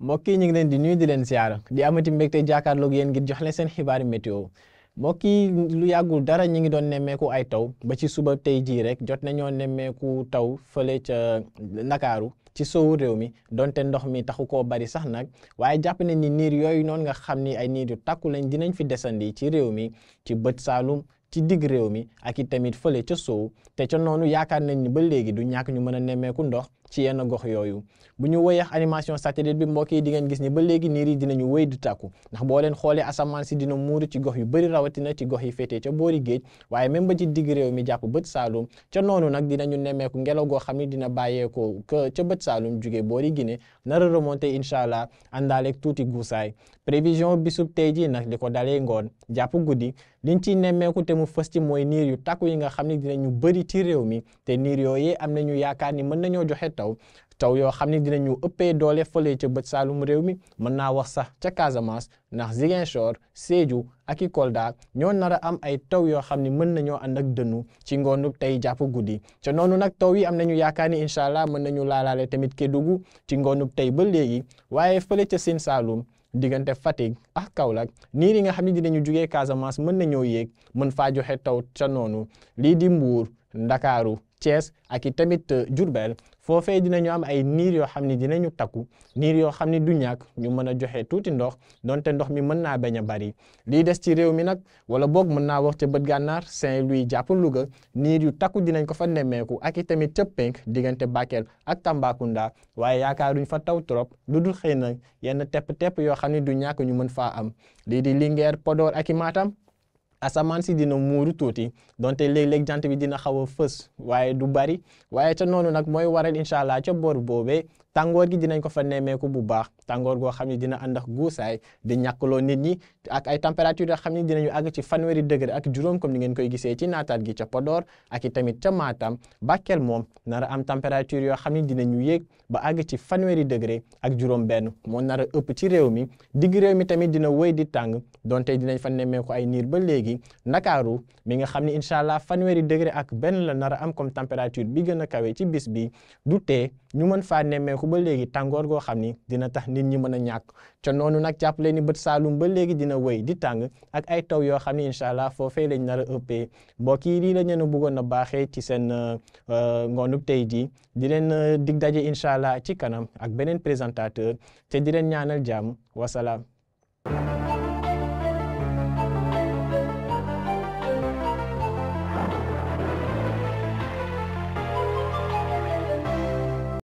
mbokk yi ñu ngi leen di nuyu di leen ziar di amati mbégte jàkkaarloog yéen ngir jox leen seen xibaari météo mbokk yi lu yàggul dara ñu ngi doon nemmeeku ay taw ba ci suba tey jii rek jot nañoo nemmeeku taw fële ca Ndakaaru ci sowu réew mi donte ndox mi taxu koo bari sax nag waaye jàpp nañ ni niir yooyu noonu nga xam ni ay niir yu takku lañ dinañ fi desandi ci réew mi ci bët Saalum ci digg réew mi ak i tamit fële ca sow te ca noonu yaakaar nañ ni ba léegi du ñàkk ñu mën a nemmeeku ndox ci yenn gox yooyu bu ñu wëyeex animation satellite bi mbokk yi di ngeen gis ni ba léegi niir yi dinañu wëy di tàkku ndax boo leen xoolee asamaan si dina muuru ci gox yu bëri rawatina ci gox yi féetee ca boori géej waaye même ba ci digg réew mi jàpp bët Saalum ca noonu nag dinañu nemmeeku ngelaw goo xam ne dina bàyyeekoo ca bët Saalum jugee boori Guinée nar a remonté incha allah àndaaleeg tuuti guusaay prévision bisub tey jii nag li ko dalee ngoon jàpp guddi liñ ciy nemmeeku te mu fës ci mooy niir yu takku yi nga xam ne dinañu bëri ci réew mi te niir yooyu am nañu yaakaar ni mën nañoo joxe taw yoo xam ne dinañu ëppee doole fële ca bët Saalum réew mi mën naa wax sax ca Casamance ndax Ziguinchor Sédhiou ak i Kolda ñoo nar a am ay taw yoo xam ne mën nañoo ànd ak dënnu ci ngoonu tey jàpp guddi ca noonu nag taw yi am nañu yaakaar ni incha allah mën nañu laalaale tamit Kédougou ci ngoonu tey ba léegi waaye fële ca Sine Saalum diggante Fatick ak Kaolack niir yi nga xam ne dinañu jugee Casamance mën nañoo yéeg mën faa joxe taw ca noonu lii di Mbuur Ndakaaru Thiès ak i tamit Diourbel foofee dinañu am ay niir yoo xam ne dinañu takku niir yoo xam ne du ñàkk ñu mën a joxe tuuti ndox donte ndox mi mën naa bañ a bari lii des ci réew mi nag wala boog mën naa wax ca bët gànnaar Saint-Louis jàpp Louga niir yu takku dinañ ko fa nemmeeku ak i tamit ca penk diggante Bakel ak Tambacounda waaye yaakaaruñ fa taw trop lu dul xëy na yenn tepp-tepp yoo xam ne du ñàkk ñu mën faa am lii di Linguère Podor ak i Matam asamaan si dina muuru tuuti donte léeg-léeg jant bi dina xaw a fës waaye du bari waaye ca noonu nag mooy waral incha allah ca boor boobee tàngoor gi dinañ ko fa nemmeeku bu baax tàngoor goo xam ne dina ànd ak guusaay di ñàkkaloo nit ñi ak ay température yoo xam ne dinañu àgg ci fanweeri degré ak juróom comme ni ngeen koy gisee ci naataat gi ca Podor ak i tamit ca Matam Bakel moom nar a am température yoo xam ne dinañu yéeg ba àgg ci fanweeri degré ak juróom benn moo nar a ëpp ci réew mi digg réew mi tamit dina wéy di tàng donte dinañ fa nemmeeku ay niir ba léegi Ndakaaru mi nga xam ne incha allah fanweeri degré ak benn la nar a am comme température bi gën a kawe ci bis bi du tee ñu mën faa nemmeeku ba léegi tàngoor goo xam ni dina tax nit ñi mën a ñàkk ca noonu nag jàppale ni bët Saalum ba léegi dina wéy di tàng ak ay taw yoo xam ni incha allah foofee lañ nar a ëppee mbokk yi lii la ñu bëggoon a baaxee ci seen ngoonub tey jii di leen dig daje incha allah ci kanam ak beneen présentateur te di leen ñaanal jàmm wasalaam.